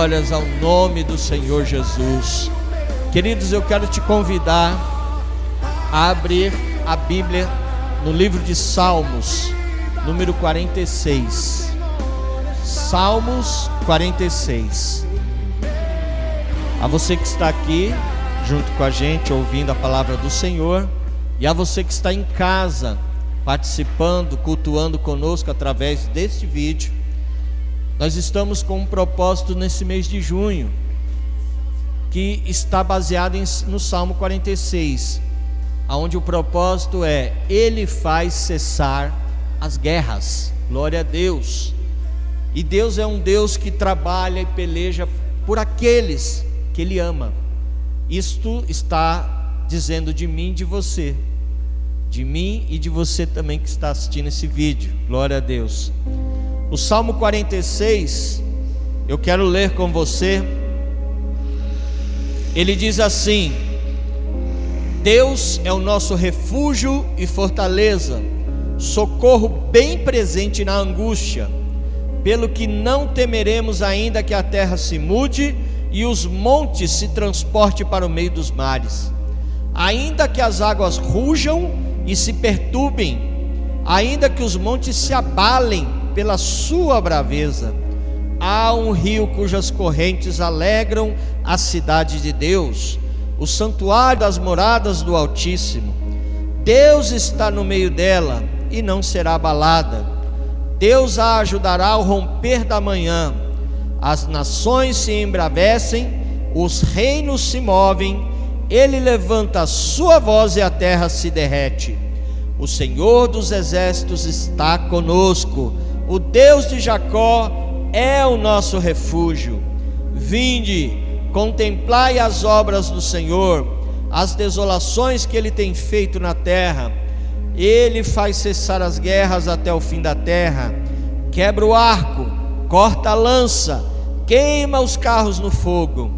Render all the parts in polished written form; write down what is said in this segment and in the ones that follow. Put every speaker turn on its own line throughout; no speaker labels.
glórias ao nome do Senhor Jesus. Queridos, eu quero te convidar a abrir a Bíblia no livro de Salmos, número 46. Salmos 46. A você que está aqui junto com a gente, ouvindo a palavra do Senhor, e a você que está em casa, participando, cultuando conosco através deste vídeo, nós estamos com um propósito nesse mês de junho, que está baseado no Salmo 46, onde o propósito é: Ele faz cessar as guerras. Glória a Deus. E Deus é um Deus que trabalha e peleja por aqueles que Ele ama. Isto está dizendo de mim e de você, de mim e de você também que está assistindo esse vídeo. Glória a Deus. O Salmo 46, eu quero ler com você. Ele diz assim: Deus é o nosso refúgio e fortaleza, socorro bem presente na angústia, pelo que não temeremos, ainda que a terra se mude e os montes se transportem para o meio dos mares, ainda que as águas rujam e se perturbem, ainda que os montes se abalem pela sua braveza. Há um rio cujas correntes alegram a cidade de Deus, o santuário das moradas do Altíssimo. Deus está no meio dela e não será abalada. Deus a ajudará ao romper da manhã. As nações se embravecem, os reinos se movem. Ele levanta a sua voz e a terra se derrete. O Senhor dos exércitos está conosco. O Deus de Jacó é o nosso refúgio. Vinde, contemplai as obras do Senhor, as desolações que Ele tem feito na terra. Ele faz cessar as guerras até o fim da terra. Quebra o arco, corta a lança, queima os carros no fogo.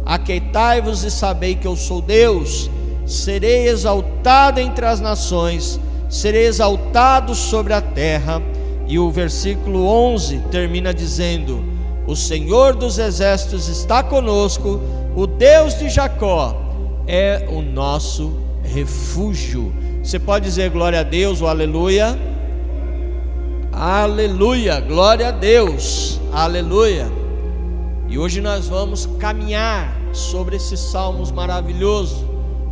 Aqueitai-vos e sabei que eu sou Deus. Serei exaltado entre as nações, serei exaltado sobre a terra. E o versículo 11 termina dizendo: o Senhor dos exércitos está conosco, o Deus de Jacó é o nosso refúgio. Você pode dizer glória a Deus ou aleluia? Aleluia, glória a Deus, aleluia. E hoje nós vamos caminhar sobre esses salmos maravilhosos,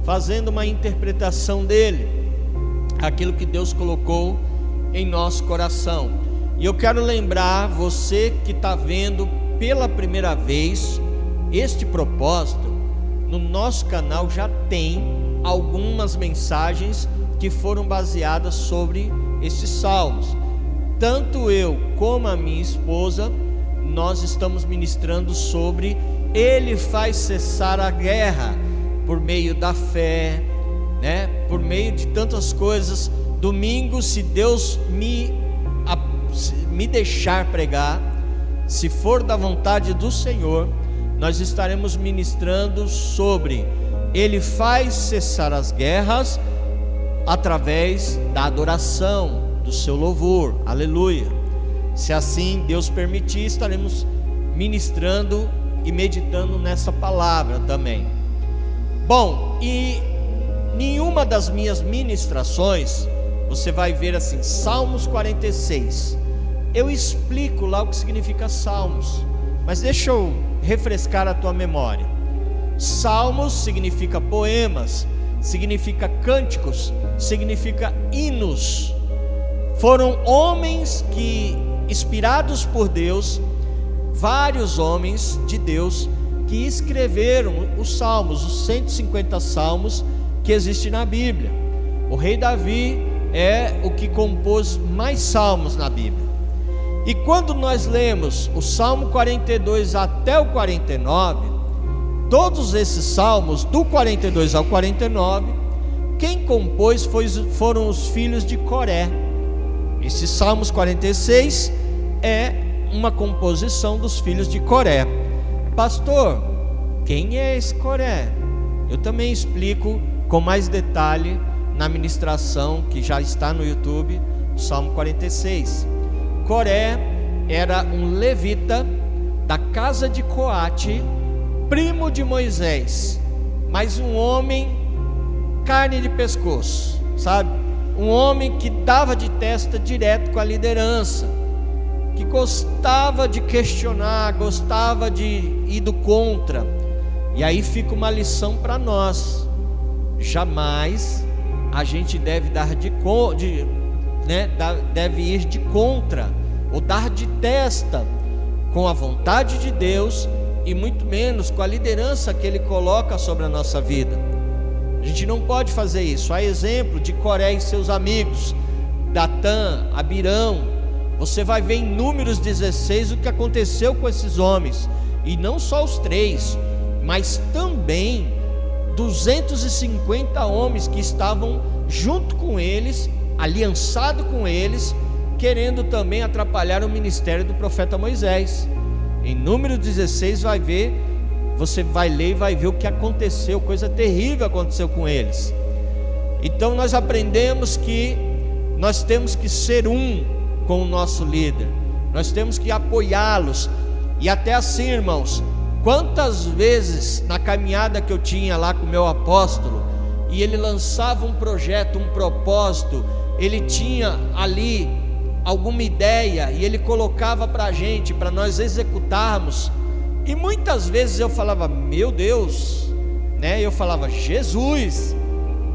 fazendo uma interpretação dele, aquilo que Deus colocou em nosso coração. E eu quero lembrar você que está vendo pela primeira vez este propósito. No nosso canal já tem algumas mensagens que foram baseadas sobre esses salmos. Tanto eu como a minha esposa, nós estamos ministrando sobre Ele faz cessar a guerra por meio da fé, né? Por meio de tantas coisas. Domingo, se Deus me deixar pregar, se for da vontade do Senhor, nós estaremos ministrando sobre Ele faz cessar as guerras através da adoração, do seu louvor, aleluia. Se assim Deus permitir, estaremos ministrando e meditando nessa palavra também. Bom, e nenhuma das minhas ministrações você vai ver assim, Salmos 46, eu explico lá o que significa Salmos, mas deixa eu refrescar a tua memória. Salmos significa poemas, significa cânticos, significa hinos. Foram homens que, inspirados por Deus, vários homens de Deus, que escreveram os salmos, os 150 salmos que existem na Bíblia. O rei Davi é o que compôs mais salmos na Bíblia. E quando nós lemos o Salmo 42 até o 49, todos esses salmos, do 42 ao 49, quem compôs foram os filhos de Coré. Esse Salmos 46 é uma composição dos filhos de Coré. Pastor, quem é esse Coré? Eu também explico com mais detalhe na ministração que já está no YouTube, o Salmo 46. Coré era um levita da casa de Coate, primo de Moisés, mas um homem carne de pescoço, sabe? Um homem que dava de testa direto com a liderança, que gostava de questionar, gostava de ir do contra. E aí fica uma lição para nós: jamais a gente deve deve ir de contra ou dar de testa com a vontade de Deus, e muito menos com a liderança que Ele coloca sobre a nossa vida. A gente não pode fazer isso. Há exemplo de Coré e seus amigos, Datã, Abirão. Você vai ver em Números 16 o que aconteceu com esses homens, e não só os 3, mas também 250 homens que estavam junto com eles, aliançado com eles, querendo também atrapalhar o ministério do profeta Moisés. Em Números 16 vai ver, você vai ler e vai ver o que aconteceu, coisa terrível aconteceu com eles. Então nós aprendemos que nós temos que ser um com o nosso líder, nós temos que apoiá-los. E até assim, irmãos, quantas vezes na caminhada que eu tinha lá com o meu apóstolo, e ele lançava um projeto, um propósito, ele tinha ali alguma ideia, e ele colocava para a gente, para nós executarmos, e muitas vezes eu falava, meu Deus, né? Eu falava, Jesus,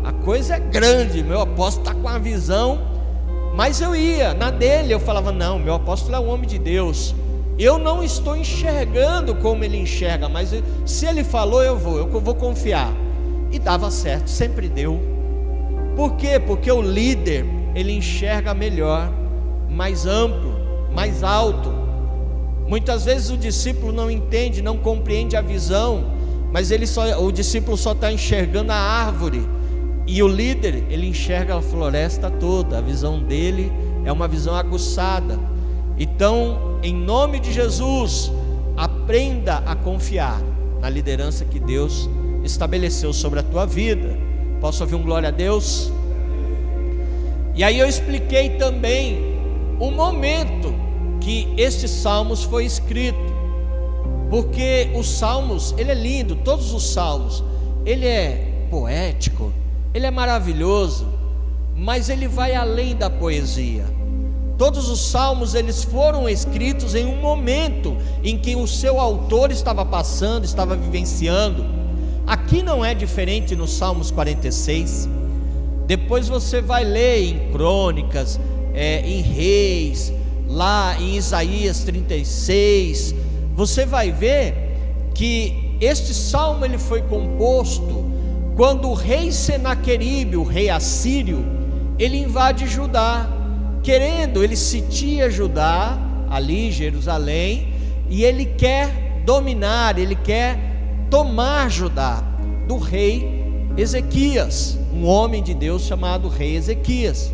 a coisa é grande, meu apóstolo está com a visão, mas eu ia na dele, eu falava, não, meu apóstolo é um homem de Deus, eu não estou enxergando como ele enxerga, mas se ele falou, eu vou confiar. E dava certo, sempre deu. Por quê? Porque o líder, ele enxerga melhor, mais amplo, mais alto. Muitas vezes o discípulo não entende, não compreende a visão, mas o discípulo só está enxergando a árvore, e o líder, ele enxerga a floresta toda. A visão dele é uma visão aguçada. Então, em nome de Jesus, aprenda a confiar na liderança que Deus estabeleceu sobre a tua vida. Posso ouvir um glória a Deus? E aí eu expliquei também o momento que este Salmos foi escrito, porque os Salmos, ele é lindo, todos os Salmos, ele é poético, ele é maravilhoso, mas ele vai além da poesia. Todos os Salmos, eles foram escritos em um momento em que o seu autor estava passando, estava vivenciando. Aqui não é diferente no Salmos 46. Depois você vai ler em Crônicas, em Reis, lá em Isaías 36, você vai ver que este salmo ele foi composto quando o rei Senaqueribe, o rei assírio, ele invade Judá, ele sitia Judá, ali Jerusalém, e ele quer dominar, ele quer tomar Judá do rei Ezequias, um homem de Deus chamado rei Ezequias.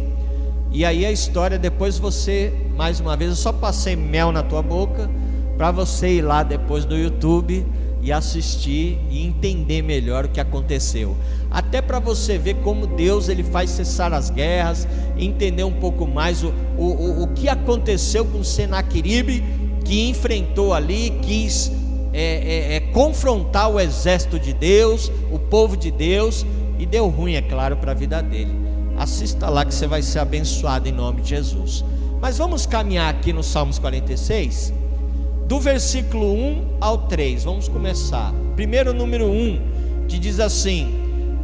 E aí a história, depois você, mais uma vez, eu só passei mel na tua boca, para você ir lá depois no YouTube e assistir e entender melhor o que aconteceu, até para você ver como Deus ele faz cessar as guerras, entender um pouco mais o que aconteceu com Senaqueribe, que enfrentou ali, quis confrontar o exército de Deus, o povo de Deus, e deu ruim, é claro, para a vida dele. Assista lá que você vai ser abençoado em nome de Jesus. Mas vamos caminhar aqui no Salmos 46, do versículo 1 ao 3, vamos começar. Primeiro, número 1, que diz assim: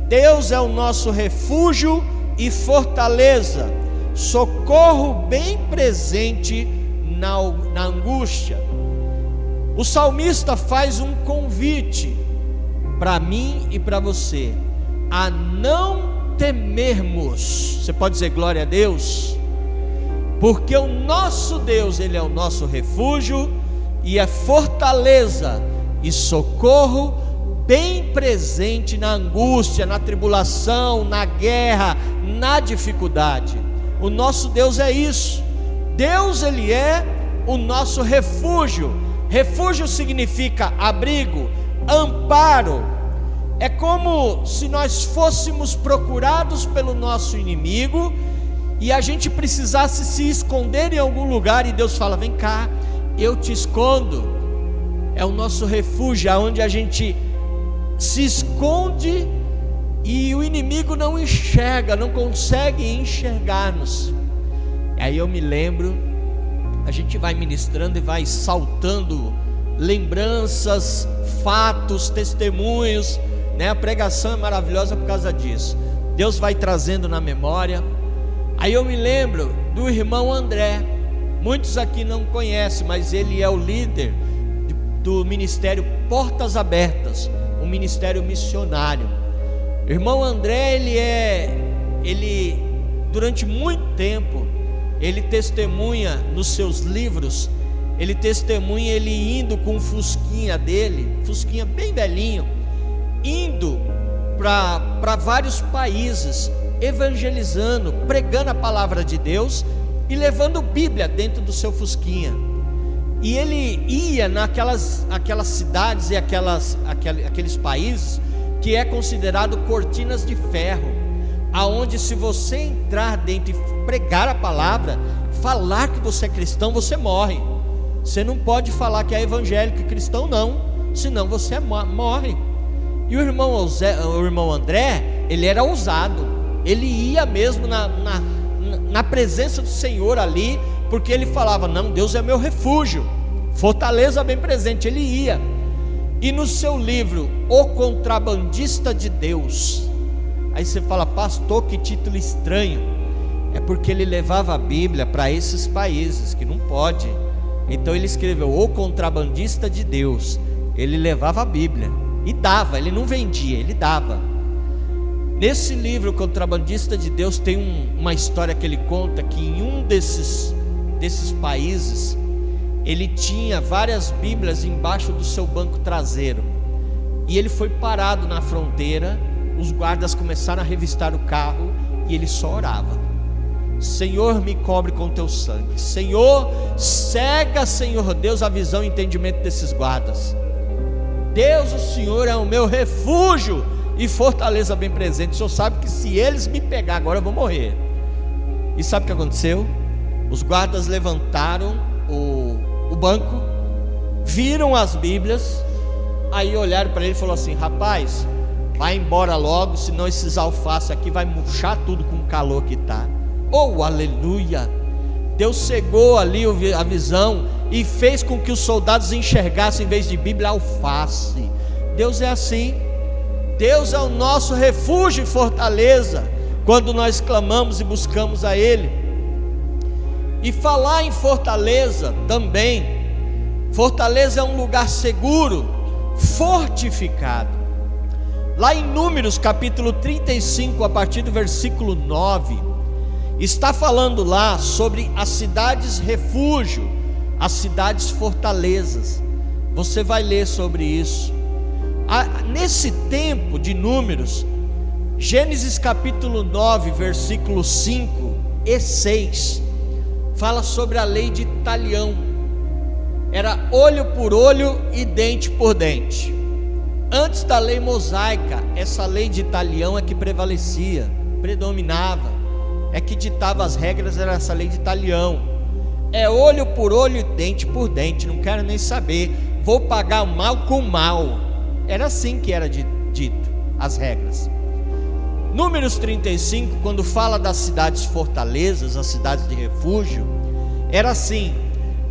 Deus é o nosso refúgio e fortaleza, socorro bem presente na angústia. O salmista faz um convite para mim e para você, a não temermos. Você pode dizer glória a Deus? Porque o nosso Deus, ele é o nosso refúgio e é fortaleza e socorro bem presente na angústia, na tribulação, na guerra, na dificuldade. O nosso Deus é isso. Deus, ele é o nosso refúgio. Refúgio significa abrigo, amparo. É como se nós fôssemos procurados pelo nosso inimigo e a gente precisasse se esconder em algum lugar, e Deus fala: vem cá, eu te escondo, é o nosso refúgio, aonde a gente se esconde e o inimigo não enxerga, não consegue enxergar-nos. Aí eu me lembro, a gente vai ministrando e vai saltando lembranças, fatos, testemunhos, né? A pregação é maravilhosa por causa disso. Deus vai trazendo na memória. Aí eu me lembro do irmão André. Muitos aqui não conhecem, mas ele é o líder do ministério Portas Abertas, um ministério missionário. O irmão André, ele durante muito tempo, ele testemunha nos seus livros, ele testemunha ele indo com um fusquinha dele, fusquinha bem velhinho, indo para vários países, evangelizando, pregando a palavra de Deus e levando Bíblia dentro do seu fusquinha. E ele ia naquelas cidades e aqueles países que é considerado cortinas de ferro, aonde se você entrar dentro e pregar a palavra, falar que você é cristão, você morre. Você não pode falar que é evangélico e cristão não, senão você morre. E o irmão André, ele era ousado, ele ia mesmo na presença do Senhor ali, porque ele falava, não, Deus é meu refúgio, fortaleza bem presente. Ele ia. E no seu livro, O Contrabandista de Deus, aí você fala, pastor, que título estranho. É porque ele levava a Bíblia para esses países que não pode. Então ele escreveu O Contrabandista de Deus. Ele levava a Bíblia e dava, ele não vendia, ele dava. Nesse livro, O Contrabandista de Deus, tem uma história que ele conta que em um desses países, ele tinha várias Bíblias embaixo do seu banco traseiro, e ele foi parado na fronteira. Os guardas começaram a revistar o carro e ele só orava: Senhor, me cobre com teu sangue. Senhor, cega, Senhor Deus, a visão e entendimento desses guardas. Deus, o Senhor é o meu refúgio e fortaleza bem presente. O Senhor sabe que se eles me pegar agora eu vou morrer. E sabe o que aconteceu? Os guardas levantaram o banco, viram as Bíblias, aí olharam para ele e falaram assim: rapaz, vai embora logo, senão esses alfaces aqui vai murchar tudo com o calor que está. Oh, aleluia! Deus cegou ali a visão e fez com que os soldados enxergassem, em vez de Bíblia, alface. Deus é assim. Deus é o nosso refúgio e fortaleza quando nós clamamos e buscamos a Ele. E falar em fortaleza também, fortaleza é um lugar seguro, fortificado. Lá em Números capítulo 35, a partir do versículo 9, está falando lá sobre as cidades refúgio, as cidades fortalezas. Você vai ler sobre isso. Nesse tempo de Números, Gênesis capítulo 9, versículos 5 e 6, fala sobre a lei de talião. Era olho por olho e dente por dente. Antes da lei mosaica, essa lei de talião é que prevalecia, predominava, é que ditava as regras. Era essa lei de talião. É olho por olho e dente por dente. Não quero nem saber, vou pagar o mal com o mal. Era assim que era dito as regras. Números 35, quando fala das cidades fortalezas, as cidades de refúgio, era assim: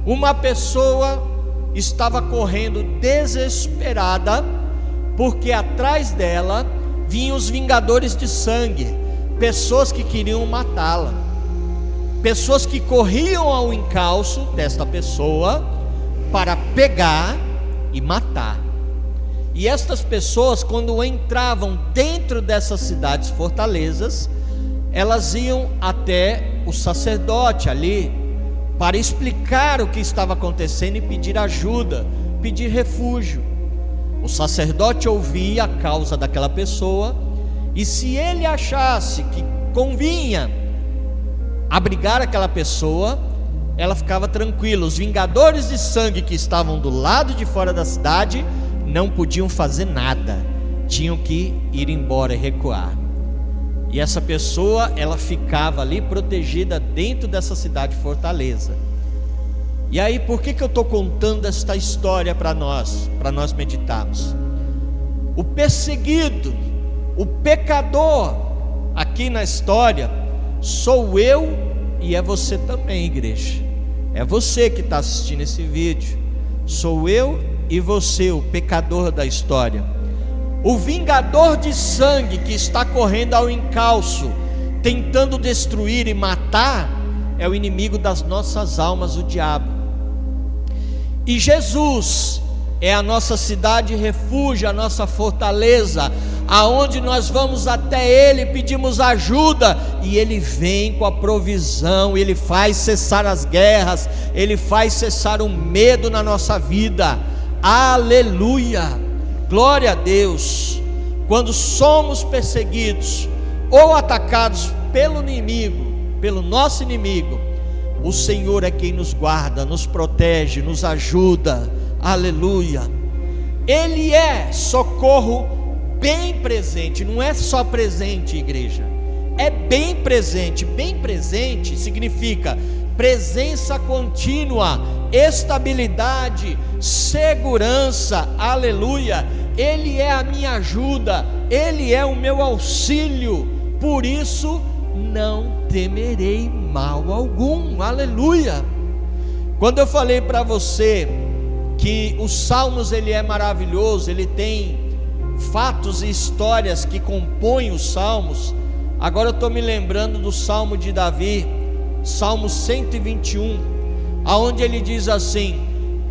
uma pessoa estava correndo desesperada, porque atrás dela vinham os vingadores de sangue, pessoas que queriam matá-la, pessoas que corriam ao encalço desta pessoa para pegar e matar. E estas pessoas, quando entravam dentro dessas cidades fortalezas, elas iam até o sacerdote ali para explicar o que estava acontecendo e pedir ajuda, pedir refúgio. O sacerdote ouvia a causa daquela pessoa, e se ele achasse que convinha abrigar aquela pessoa, ela ficava tranquila. Os vingadores de sangue que estavam do lado de fora da cidade não podiam fazer nada, tinham que ir embora e recuar. E essa pessoa, ela ficava ali protegida dentro dessa cidade fortaleza. E aí, por que eu estou contando esta história para nós meditarmos? O perseguido, o pecador, aqui na história, sou eu e é você também, igreja. É você que está assistindo esse vídeo. Sou eu e você, o pecador da história. O vingador de sangue que está correndo ao encalço, tentando destruir e matar, é o inimigo das nossas almas, o diabo. E Jesus é a nossa cidade refúgio, a nossa fortaleza, aonde nós vamos até Ele, pedimos ajuda, e Ele vem com a provisão, Ele faz cessar as guerras, Ele faz cessar o medo na nossa vida. Aleluia, glória a Deus. Quando somos perseguidos ou atacados pelo inimigo, pelo nosso inimigo, o Senhor é quem nos guarda, nos protege, nos ajuda. Aleluia. Ele é socorro bem presente. Não é só presente, igreja, é bem presente. Bem presente significa presença contínua, estabilidade, segurança. Aleluia. Ele é a minha ajuda, Ele é o meu auxílio. Por isso não temerei mal algum. Aleluia. Quando eu falei para você que os Salmos ele é maravilhoso, ele tem fatos e histórias que compõem os Salmos, agora eu estou me lembrando do Salmo de Davi, Salmo 121, aonde ele diz assim: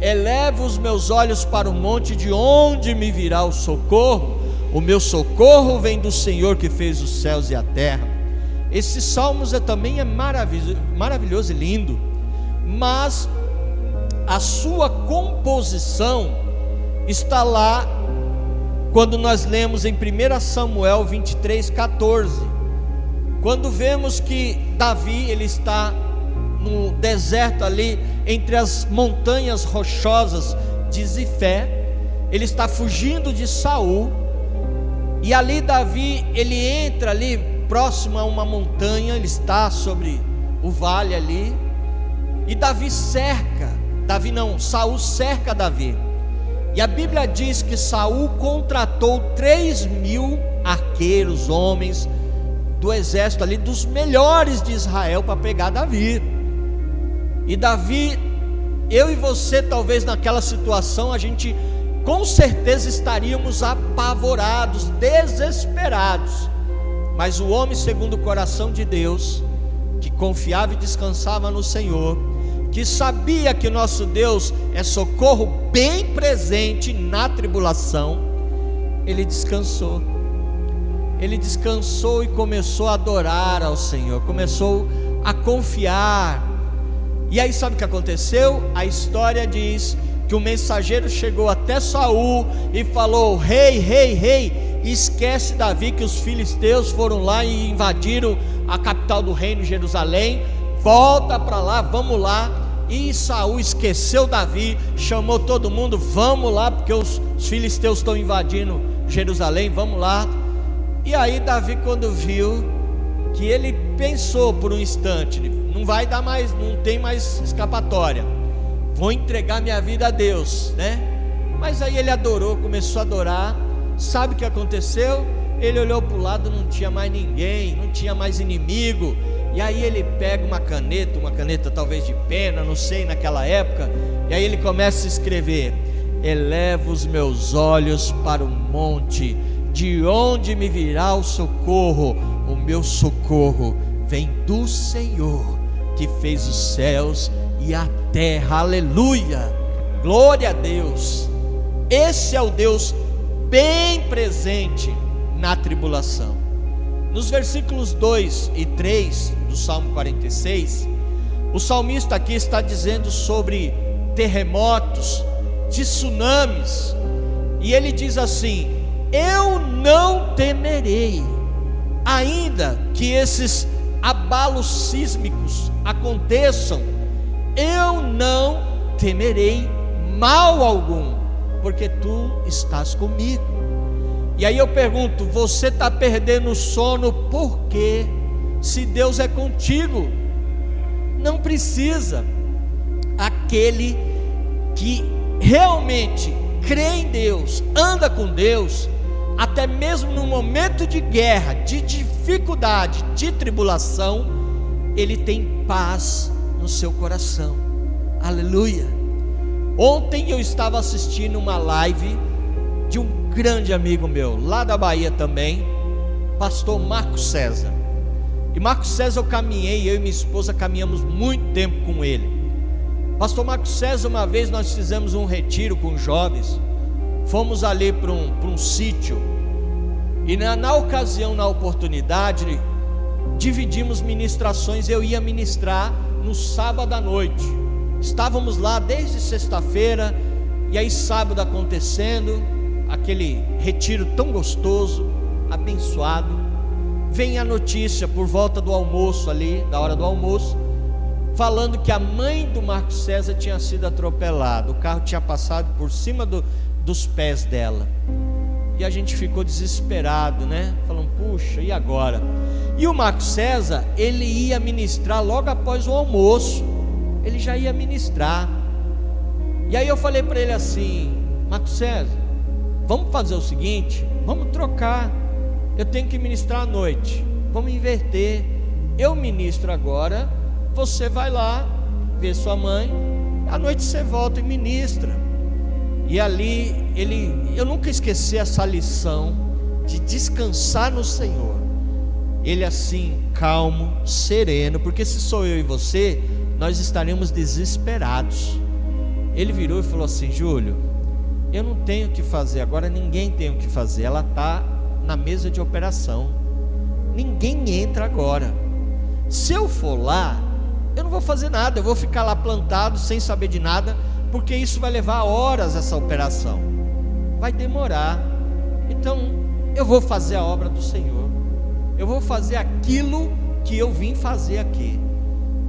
eleva os meus olhos para o monte, de onde me virá o socorro? O meu socorro vem do Senhor que fez os céus e a terra. Esse Salmos também é maravilhoso e lindo, mas a sua composição está lá quando nós lemos em 1 Samuel 23:14, quando vemos que Davi ele está no deserto ali, entre as montanhas rochosas de Zifé, ele está fugindo de Saul, e ali Davi, ele entra ali próximo a uma montanha, ele está sobre o vale ali, e Saul cerca Davi, e a Bíblia diz que Saul contratou 3.000 arqueiros, homens do exército ali, dos melhores de Israel, para pegar Davi. E Davi, eu e você, talvez naquela situação, a gente com certeza estaríamos apavorados, desesperados, mas o homem segundo o coração de Deus, que confiava e descansava no Senhor, que sabia que nosso Deus é socorro bem presente na tribulação, ele descansou e começou a adorar ao Senhor, começou a confiar. E aí sabe o que aconteceu? A história diz que o mensageiro chegou até Saul e falou: rei, esquece Davi, que os filisteus foram lá e invadiram a capital do reino, Jerusalém, volta para lá, vamos lá. E Saul esqueceu Davi, chamou todo mundo: vamos lá, porque os filisteus estão invadindo Jerusalém, vamos lá. E aí Davi, quando viu, que ele pensou por um instante: não vai dar mais, não tem mais escapatória, vou entregar minha vida a Deus, né? Mas aí ele adorou, começou a adorar. Sabe o que aconteceu? Ele olhou para o lado, não tinha mais ninguém, não tinha mais inimigo. E aí ele pega uma caneta talvez de pena, não sei, naquela época, e aí ele começa a escrever: eleva os meus olhos para o monte, de onde me virá o socorro? O meu socorro vem do Senhor, que fez os céus e a terra. Aleluia, glória a Deus. Esse é o Deus bem presente na tribulação. Nos versículos 2 e 3 do Salmo 46, o salmista aqui está dizendo sobre terremotos, tsunamis, e ele diz assim: eu não temerei, ainda que esses abalos sísmicos aconteçam, eu não temerei mal algum, porque tu estás comigo. E aí eu pergunto: você está perdendo o sono por quê? Se Deus é contigo, não precisa. aquele que realmente crê em Deus, anda com Deus, até mesmo no momento de guerra, de dificuldade, de tribulação, ele tem paz no seu coração. Aleluia. Ontem eu estava assistindo uma live de um grande amigo meu, lá da Bahia também, pastor Marcos César. E Marcos César eu e minha esposa caminhamos muito tempo com ele. Pastor Marcos César, uma vez nós fizemos um retiro com jovens, fomos ali para um sítio, e na ocasião, na oportunidade, dividimos ministrações. Eu ia ministrar no sábado à noite, estávamos lá desde sexta-feira, e aí sábado acontecendo, aquele retiro tão gostoso, abençoado. Vem a notícia por volta do almoço ali, da hora do almoço, falando que a mãe do Marcos César tinha sido atropelada, o carro tinha passado por cima dos pés dela, e a gente ficou desesperado, né? Falando, puxa, e agora? E o Marcos César, ele ia ministrar logo após o almoço, ele já ia ministrar. E aí eu falei para ele assim: Marcos César, vamos fazer o seguinte, vamos trocar, eu tenho que ministrar à noite, vamos inverter, eu ministro agora, você vai lá ver sua mãe, à noite você volta e ministra. E ali eu nunca esqueci essa lição de descansar no Senhor. Ele assim, calmo, sereno, porque se sou eu e você, nós estaremos desesperados. Ele virou e falou assim: Júlio, eu não tenho o que fazer agora, ninguém tem o que fazer, ela está na mesa de operação, ninguém entra agora. Se eu for lá, eu não vou fazer nada, eu vou ficar lá plantado sem saber de nada, porque isso vai levar horas, essa operação vai demorar. Então eu vou fazer a obra do Senhor, eu vou fazer aquilo que eu vim fazer aqui,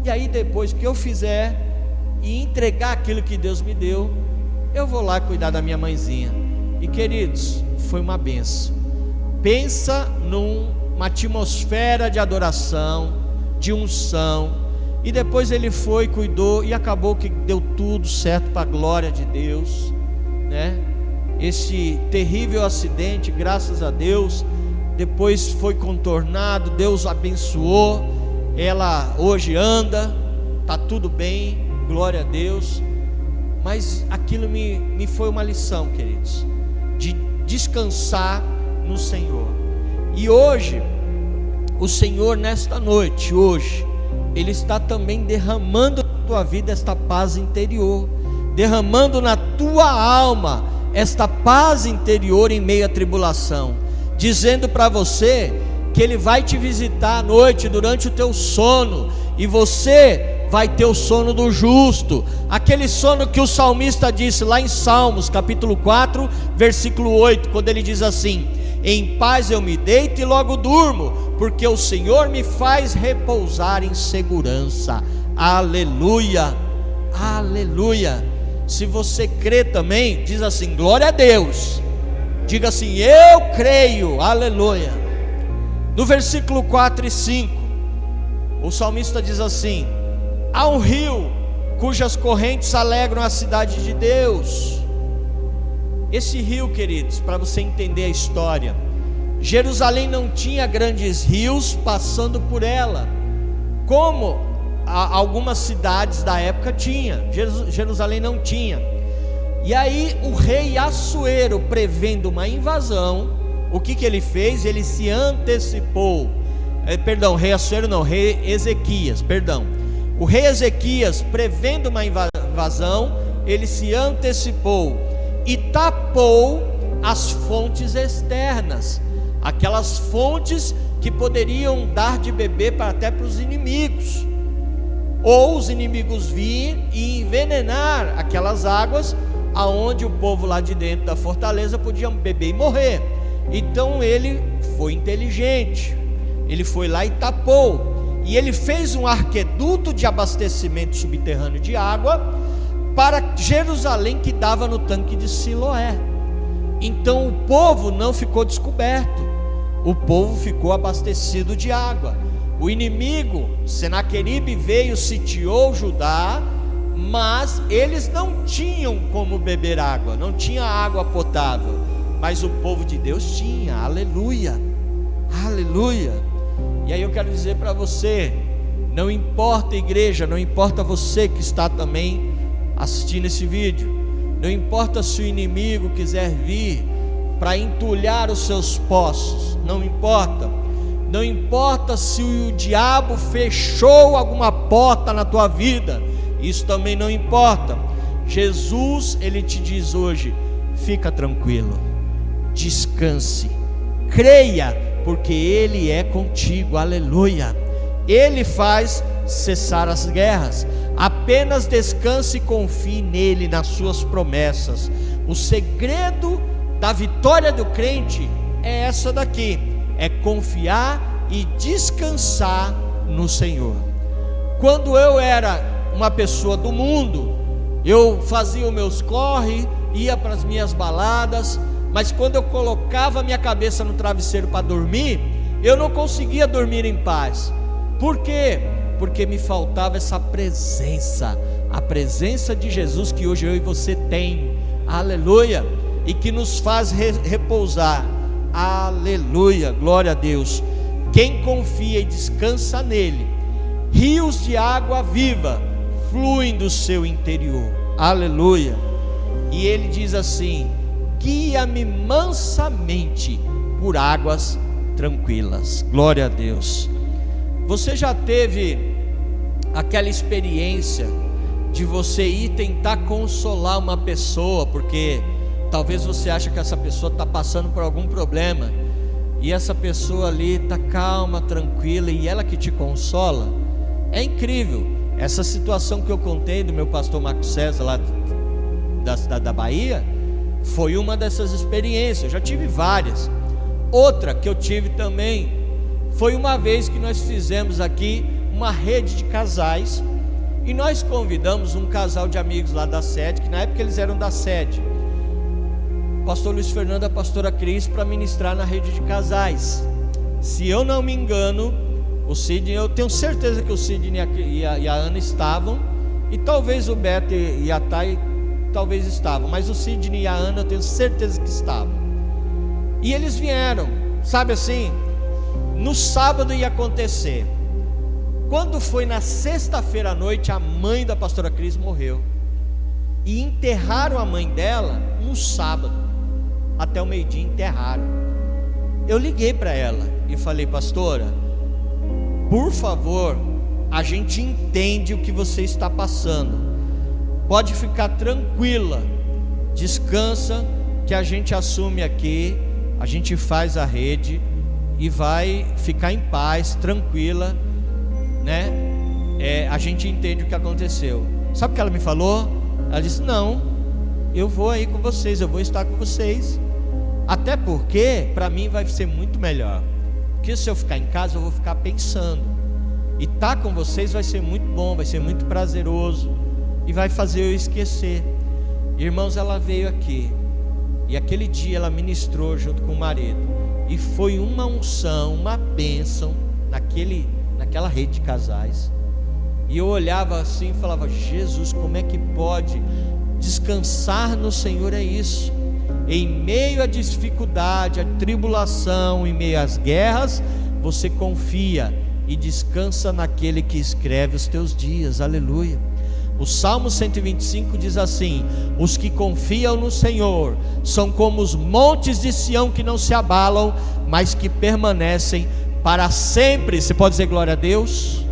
e aí depois que eu fizer e entregar aquilo que Deus me deu, eu vou lá cuidar da minha mãezinha. E queridos, foi uma benção. Pensa numa atmosfera de adoração, de unção. E depois ele foi, cuidou, e acabou que deu tudo certo para a glória de Deus, né? Esse terrível acidente, graças a Deus, depois foi contornado, Deus abençoou, ela hoje anda, está tudo bem, glória a Deus. Mas aquilo me foi uma lição, queridos, de descansar no Senhor. E hoje, o Senhor nesta noite, hoje, Ele está também derramando na tua vida esta paz interior, derramando na tua alma esta paz interior em meio à tribulação, dizendo para você que Ele vai te visitar à noite durante o teu sono, e você vai ter o sono do justo, aquele sono que o salmista disse lá em Salmos capítulo 4 versículo 8, quando ele diz assim: em paz eu me deito e logo durmo, porque o Senhor me faz repousar em segurança. Aleluia, aleluia. Se você crê também, diz assim: glória a Deus. Diga assim: eu creio, aleluia. No versículo 4 e 5, o salmista diz assim: há um rio cujas correntes alegram a cidade de Deus. Esse rio, queridos, para você entender a história, Jerusalém não tinha grandes rios passando por ela, como algumas cidades da época tinha. Jerusalém não tinha. E aí o rei Assuero, prevendo uma invasão, o que ele fez? Ele se antecipou. Rei Assuero não, rei Ezequias, perdão. O rei Ezequias, prevendo uma invasão, ele se antecipou e tapou as fontes externas, aquelas fontes que poderiam dar de beber até para os inimigos, ou os inimigos vir e envenenar aquelas águas, aonde o povo lá de dentro da fortaleza podia beber e morrer. Então ele foi inteligente, ele foi lá e tapou, e ele fez um arqueduto de abastecimento subterrâneo de água para Jerusalém, que dava no tanque de Siloé. Então o povo não ficou descoberto, o povo ficou abastecido de água. O inimigo Senaqueribe veio, sitiou Judá, mas eles não tinham como beber água, não tinha água potável, mas o povo de Deus tinha. Aleluia, aleluia. E aí eu quero dizer para você, não importa, igreja, não importa você que está também assistindo esse vídeo, não importa se o inimigo quiser vir para entulhar os seus poços, não importa se o diabo fechou alguma porta na tua vida, isso também não importa. Jesus, ele te diz hoje: fica tranquilo, descanse, creia, porque Ele é contigo. Aleluia. Ele faz cessar as guerras. Apenas descanse e confie nele, nas suas promessas. O segredo da vitória do crente é essa daqui: é confiar e descansar no Senhor. Quando eu era uma pessoa do mundo, eu fazia os meus corre, ia para as minhas baladas, mas quando eu colocava minha cabeça no travesseiro para dormir, eu não conseguia dormir em paz. Por quê? Porque me faltava essa presença, a presença de Jesus que hoje eu e você tem, aleluia, e que nos faz repousar, aleluia, glória a Deus. Quem confia e descansa nele, rios de água viva fluem do seu interior, aleluia. E ele diz assim: guia-me mansamente por águas tranquilas. Glória a Deus. Você já teve aquela experiência de você ir tentar consolar uma pessoa, porque talvez você acha que essa pessoa está passando por algum problema, e essa pessoa ali está calma, tranquila, e ela que te consola? É incrível. Essa situação que eu contei do meu pastor Marcos César lá da Bahia foi uma dessas experiências. Eu já tive várias. Outra que eu tive também foi uma vez que nós fizemos aqui uma rede de casais, e nós convidamos um casal de amigos lá da sede, que na época eles eram da sede, o pastor Luiz Fernando e a pastora Cris, para ministrar na rede de casais. Se eu não me engano, o Sidney, eu tenho certeza que o Sidney e a Ana estavam, e talvez o Beto e a Thay talvez estavam, mas o Sidney e a Ana eu tenho certeza que estavam. E eles vieram, sabe assim, no sábado ia acontecer. Quando foi na sexta-feira à noite, a mãe da pastora Cris morreu, e enterraram a mãe dela no sábado, até o meio-dia enterraram. Eu liguei para ela e falei: pastora, por favor, a gente entende o que você está passando, pode ficar tranquila, descansa, que a gente assume aqui, a gente faz a rede e vai ficar em paz, tranquila, né? A gente entende o que aconteceu. Sabe o que ela me falou? Ela disse: não, eu vou aí com vocês, eu vou estar com vocês, até porque para mim vai ser muito melhor, porque se eu ficar em casa eu vou ficar pensando, e estar com vocês vai ser muito bom, vai ser muito prazeroso, e vai fazer eu esquecer. Irmãos, ela veio aqui, e aquele dia ela ministrou junto com o marido, e foi uma unção, uma bênção naquela rede de casais. E eu olhava assim e falava: Jesus, como é que pode? Descansar no Senhor é isso. Em meio à dificuldade, à tribulação, em meio às guerras, você confia e descansa naquele que escreve os teus dias. Aleluia. O Salmo 125 diz assim: os que confiam no Senhor são como os montes de Sião, que não se abalam, mas que permanecem para sempre. Você pode dizer glória a Deus?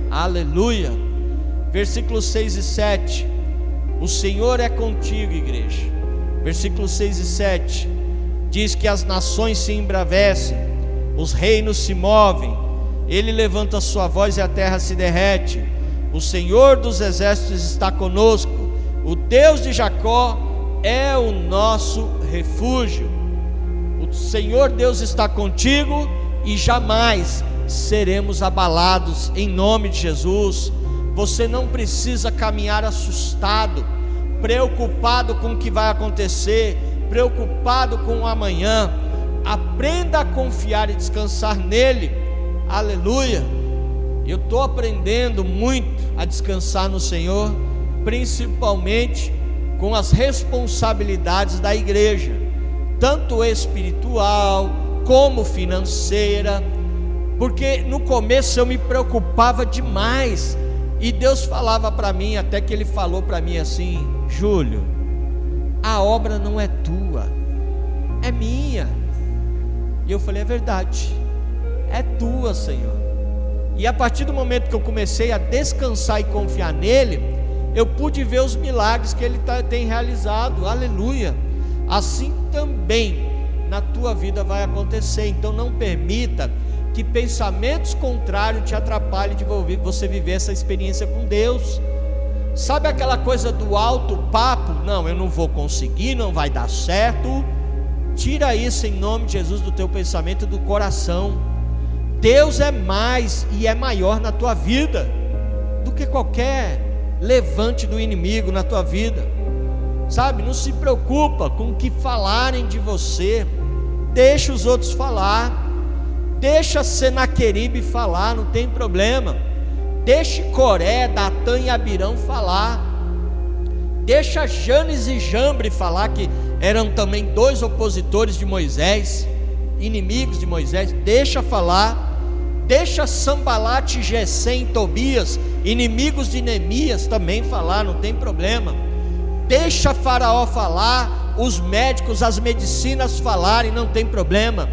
Aleluia. Versículos 6 e 7: o Senhor é contigo, igreja. Versículos 6 e 7 diz que as nações se embravecem, os reinos se movem, ele levanta a sua voz e a terra se derrete. O Senhor dos exércitos está conosco, o Deus de Jacó é o nosso refúgio. O Senhor Deus está contigo e jamais seremos abalados, em nome de Jesus. Você não precisa caminhar assustado, preocupado com o que vai acontecer, preocupado com o amanhã. Aprenda a confiar e descansar nele. Aleluia. Eu estou aprendendo muito a descansar no Senhor, principalmente com as responsabilidades da igreja, tanto espiritual como financeira, porque no começo eu me preocupava demais, e Deus falava para mim, até que Ele falou para mim assim: Júlio, a obra não é tua, é minha. E eu falei: é verdade, é tua, Senhor. E a partir do momento que eu comecei a descansar e confiar nele, eu pude ver os milagres que Ele tem realizado, aleluia. Assim também na tua vida vai acontecer. Então não permita que pensamentos contrários te atrapalhem de você viver essa experiência com Deus. Sabe aquela coisa do alto papo? Não, eu não vou conseguir, não vai dar certo. Tira isso em nome de Jesus do teu pensamento e do coração. Deus é mais e é maior na tua vida do que qualquer levante do inimigo na tua vida. Sabe, não se preocupa com o que falarem de você. Deixa os outros falar. Deixa Senaqueribe falar, não tem problema. Deixe Coré, Datã e Abirão falar. Deixa Janes e Jambre falar, que eram também dois opositores de Moisés, inimigos de Moisés. Deixa falar. Deixa Sambalate, Gesem e Tobias, inimigos de Neemias, também falar, não tem problema. Deixa Faraó falar, os médicos, as medicinas falarem, não tem problema,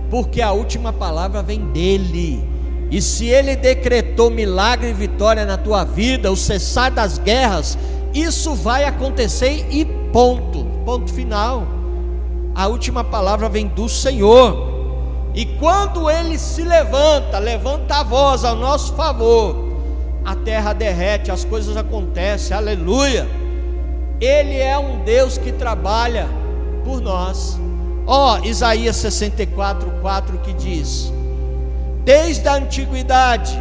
porque a última palavra vem dele. E se ele decretou milagre e vitória na tua vida, o cessar das guerras, isso vai acontecer e ponto, ponto final. A última palavra vem do Senhor. E quando ele se levanta a voz ao nosso favor, a terra derrete, as coisas acontecem, aleluia. Ele é um Deus que trabalha por nós. Isaías 64:4 que diz: desde a antiguidade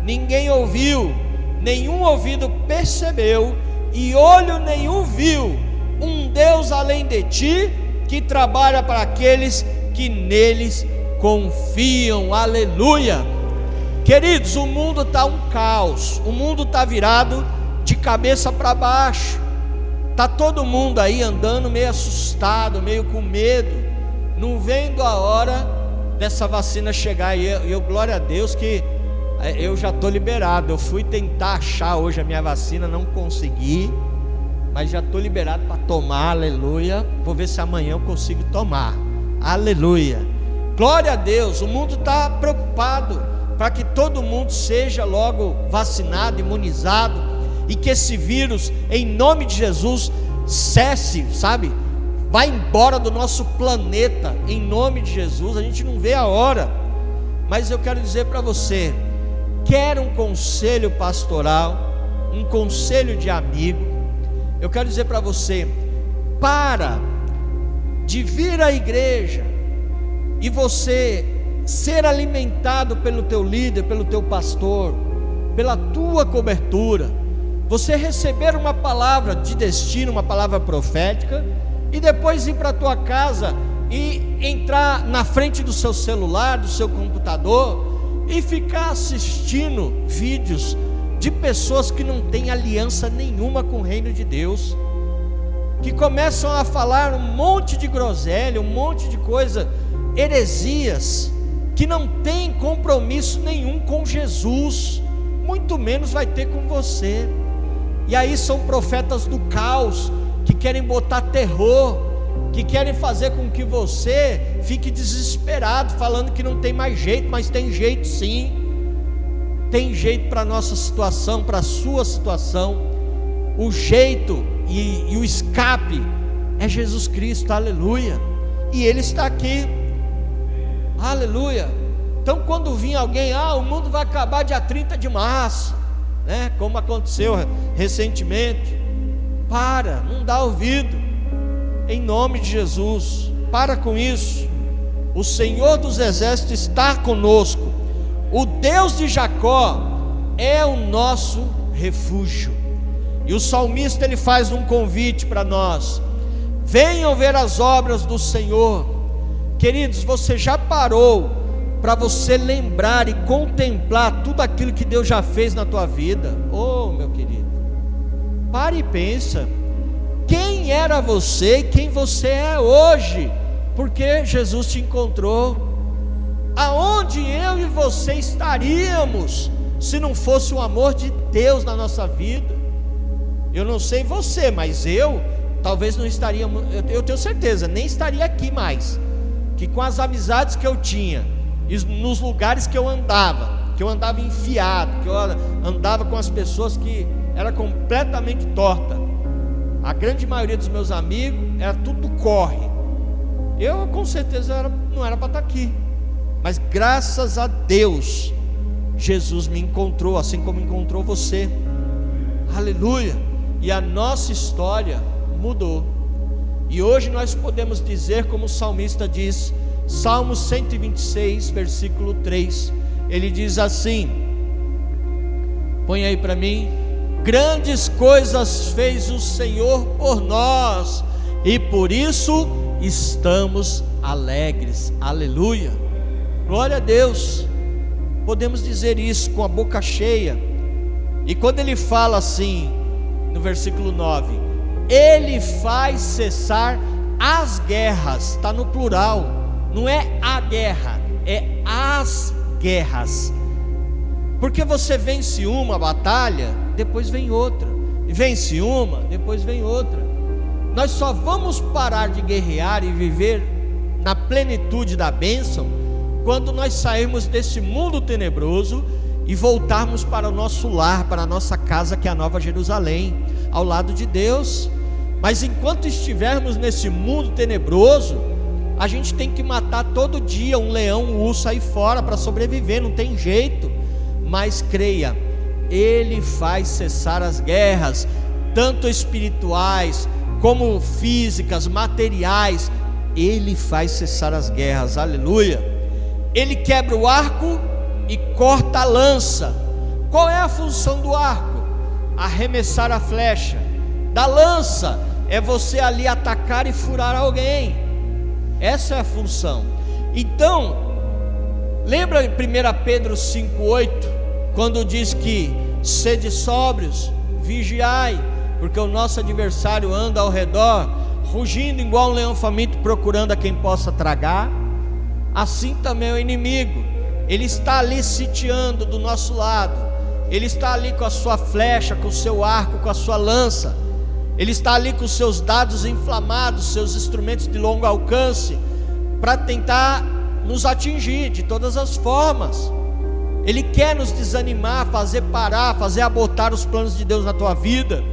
ninguém ouviu, nenhum ouvido percebeu, e olho nenhum viu um Deus além de ti, que trabalha para aqueles que neles confiam, aleluia. Queridos, o mundo está um caos, o mundo está virado de cabeça para baixo, está todo mundo aí andando meio assustado, meio com medo, não vendo a hora dessa vacina chegar. E eu glória a Deus que eu já estou liberado. Eu fui tentar achar hoje a minha vacina, não consegui, mas já estou liberado para tomar, aleluia. Vou ver se amanhã eu consigo tomar, aleluia. Glória a Deus. O mundo está preocupado para que todo mundo seja logo vacinado, imunizado, e que esse vírus, em nome de Jesus, cesse, sabe? Vai embora do nosso planeta, em nome de Jesus. A gente não vê a hora, mas eu quero dizer para você: quer um conselho pastoral, um conselho de amigo, eu quero dizer para você: para de vir à igreja e você ser alimentado pelo teu líder, pelo teu pastor, pela tua cobertura, você receber uma palavra de destino, uma palavra profética, e depois ir para a tua casa e entrar na frente do seu celular, do seu computador, e ficar assistindo vídeos de pessoas que não têm aliança nenhuma com o reino de Deus, que começam a falar um monte de groselha, um monte de coisa, heresias, que não tem compromisso nenhum com Jesus, muito menos vai ter com você. E aí são profetas do caos, que querem botar terror, que querem fazer com que você fique desesperado, falando que não tem mais jeito. Mas tem jeito sim, tem jeito para a nossa situação, para a sua situação. O jeito e o escape é Jesus Cristo, aleluia. E Ele está aqui, aleluia. Então quando vir alguém, o mundo vai acabar dia 30 de março, né? Como aconteceu recentemente, não dá ouvido, em nome de Jesus, para com isso. O Senhor dos exércitos está conosco, o Deus de Jacó é o nosso refúgio. E o salmista ele faz um convite para nós: venham ver as obras do Senhor. Queridos, você já parou para você lembrar e contemplar tudo aquilo que Deus já fez na tua vida? Oh, meu querido, Pare e pensa, quem era você e quem você é hoje, porque Jesus te encontrou. Aonde eu e você estaríamos se não fosse o amor de Deus na nossa vida? Eu não sei você, mas eu talvez não estaria, eu tenho certeza, nem estaria aqui mais, que com as amizades que eu tinha, e nos lugares que eu andava enfiado, que eu andava com as pessoas que era completamente torta. A grande maioria dos meus amigos era tudo corre. Eu com certeza não era para estar aqui, mas graças a Deus Jesus me encontrou, assim como encontrou você. Aleluia. E a nossa história mudou. E hoje nós podemos dizer, como o salmista diz, Salmo 126, versículo 3, ele diz assim, põe aí para mim: grandes coisas fez o Senhor por nós, e por isso estamos alegres. Aleluia, glória a Deus. Podemos dizer isso com a boca cheia. E quando ele fala assim, no versículo 9, ele faz cessar as guerras, está no plural, não é a guerra, é as guerras. Porque você vence uma batalha, depois vem outra, e vence uma, depois vem outra. Nós só vamos parar de guerrear e viver na plenitude da bênção quando nós sairmos desse mundo tenebroso e voltarmos para o nosso lar, para a nossa casa, que é a Nova Jerusalém, ao lado de Deus. Mas enquanto estivermos nesse mundo tenebroso, a gente tem que matar todo dia um leão, um urso aí fora para sobreviver, não tem jeito. Mas creia, ele faz cessar as guerras, tanto espirituais como físicas, materiais. Ele faz cessar as guerras, aleluia. Ele quebra o arco e corta a lança. Qual é a função do arco? Arremessar a flecha. Da lança é você ali atacar e furar alguém. Essa é a função. Então, lembra em 1 Pedro 5,8, quando diz que sede sóbrios, vigiai, porque o nosso adversário anda ao redor, rugindo igual um leão faminto, procurando a quem possa tragar. Assim também é o inimigo, ele está ali sitiando do nosso lado, ele está ali com a sua flecha, com o seu arco, com a sua lança, ele está ali com os seus dados inflamados, seus instrumentos de longo alcance, para tentar nos atingir de todas as formas. Ele quer nos desanimar, fazer parar, fazer abortar os planos de Deus na tua vida,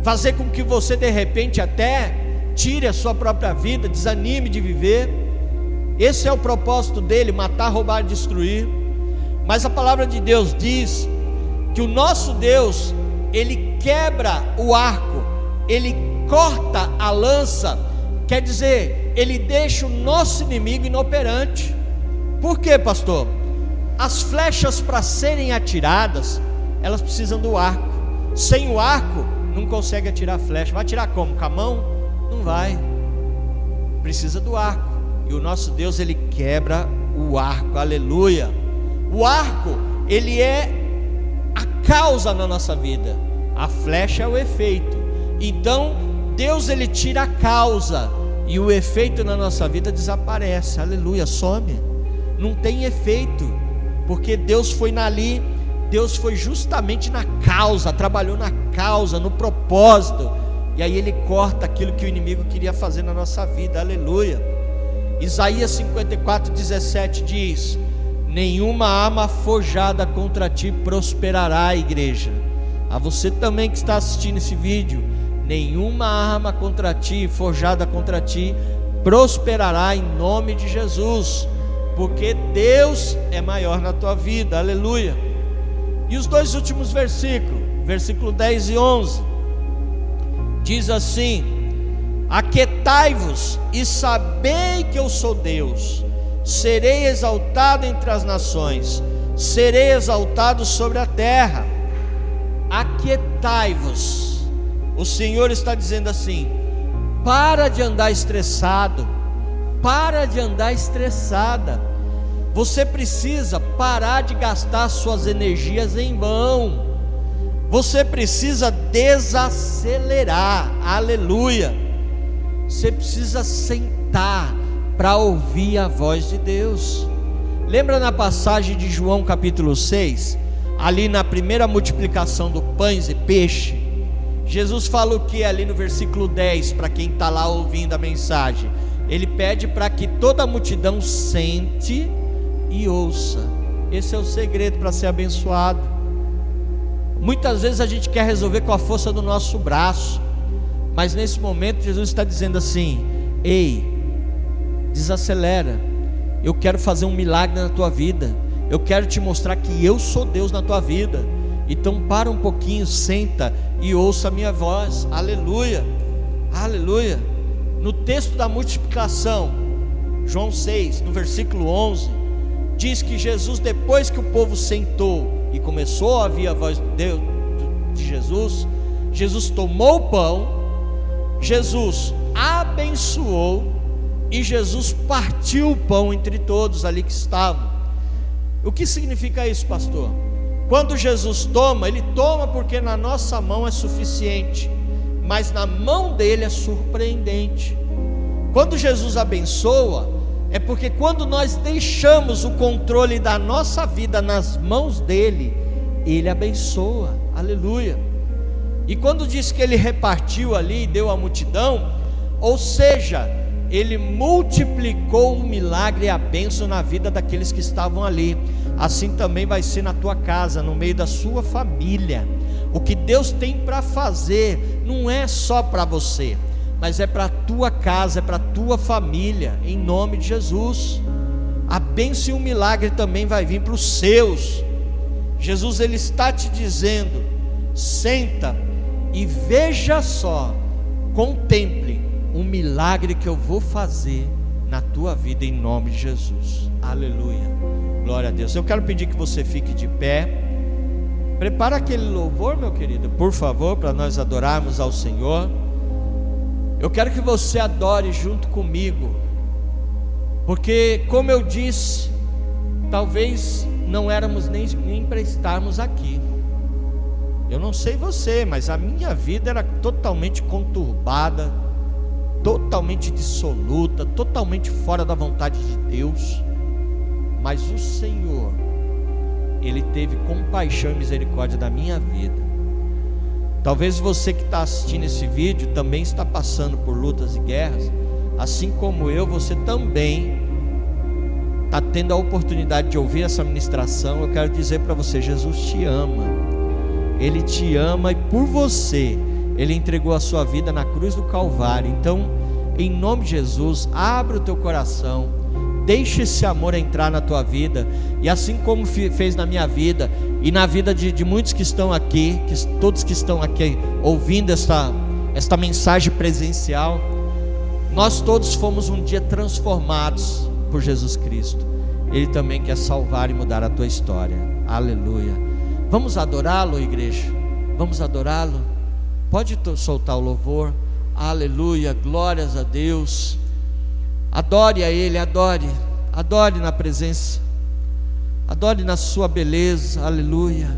fazer com que você de repente até tire a sua própria vida, desanime de viver. Esse é o propósito dele, matar, roubar e destruir. Mas a palavra de Deus diz que o nosso Deus, ele quebra o arco, ele corta a lança, quer dizer, ele deixa o nosso inimigo inoperante. Por quê, pastor? As flechas, para serem atiradas, elas precisam do arco. Sem o arco, não consegue atirar a flecha. Vai atirar como? Com a mão? Não vai. Precisa do arco. E o nosso Deus, ele quebra o arco, aleluia. O arco, ele é a causa na nossa vida, a flecha é o efeito. Então, Deus, ele tira a causa, e o efeito na nossa vida desaparece, aleluia, some. Não tem efeito, porque Deus foi ali, Deus foi justamente na causa, trabalhou na causa, no propósito, e aí ele corta aquilo que o inimigo queria fazer na nossa vida, aleluia. Isaías 54:17 diz: nenhuma arma forjada contra ti prosperará, igreja. A você também que está assistindo esse vídeo, nenhuma arma contra ti, forjada contra ti, prosperará em nome de Jesus, porque Deus é maior na tua vida, aleluia. E os dois últimos versículos, versículo 10 e 11, diz assim: aquietai-vos e sabei que eu sou Deus, serei exaltado entre as nações, serei exaltado sobre a terra. Aquietai-vos. O Senhor está dizendo assim: para de andar estressado, para de andar estressada. Você precisa parar de gastar suas energias em vão. Você precisa desacelerar, aleluia. Você precisa sentar para ouvir a voz de Deus. Lembra na passagem de João capítulo 6, ali na primeira multiplicação do pães e peixe, Jesus fala o que ali no versículo 10, para quem está lá ouvindo a mensagem? Ele pede para que toda a multidão sente e ouça. Esse é o segredo para ser abençoado. Muitas vezes a gente quer resolver com a força do nosso braço, mas nesse momento Jesus está dizendo assim: ei, desacelera, eu quero fazer um milagre na tua vida, eu quero te mostrar que eu sou Deus na tua vida. Então para um pouquinho, senta e ouça a minha voz, aleluia, aleluia. No texto da multiplicação, João 6, no versículo 11, diz que Jesus, depois que o povo sentou e começou a ouvir a voz de Jesus, Jesus tomou o pão, Jesus abençoou e Jesus partiu o pão entre todos ali que estavam. O que significa isso, pastor? Quando Jesus toma, Ele toma porque na nossa mão é suficiente, mas na mão dele é surpreendente. Quando Jesus abençoa, é porque quando nós deixamos o controle da nossa vida nas mãos dele, Ele abençoa, aleluia. E quando diz que Ele repartiu ali e deu à multidão, ou seja, Ele multiplicou o milagre e a bênção na vida daqueles que estavam ali. Assim também vai ser na tua casa, no meio da sua família. O que Deus tem para fazer não é só para você, mas é para a tua casa, é para a tua família, em nome de Jesus. A bênção e o milagre também vai vir para os seus. Jesus, Ele está te dizendo: senta e veja só, contemple um milagre que eu vou fazer na tua vida, em nome de Jesus, aleluia, glória a Deus. Eu quero pedir que você fique de pé. Prepara aquele louvor, meu querido, por favor, para nós adorarmos ao Senhor. Eu quero que você adore junto comigo, porque, como eu disse, talvez não éramos nem para estarmos aqui. Eu não sei você, mas a minha vida era totalmente conturbada, totalmente dissoluta, totalmente fora da vontade de Deus. Mas o Senhor, Ele teve compaixão e misericórdia da minha vida. Talvez você que está assistindo esse vídeo também está passando por lutas e guerras, assim como eu. Você também está tendo a oportunidade de ouvir essa ministração. Eu quero dizer para você: Jesus te ama, Ele te ama, e por você Ele entregou a sua vida na cruz do Calvário. Então, em nome de Jesus, abre o teu coração, deixa esse amor entrar na tua vida, e assim como fez na minha vida e na vida de muitos que estão aqui, todos que estão aqui ouvindo esta mensagem presencial, nós todos fomos um dia transformados por Jesus Cristo. Ele também quer salvar e mudar a tua história, aleluia. Vamos adorá-lo, igreja, vamos adorá-lo. Pode soltar o louvor, aleluia, glórias a Deus. Adore a Ele, adore, adore na presença, adore na sua beleza, aleluia.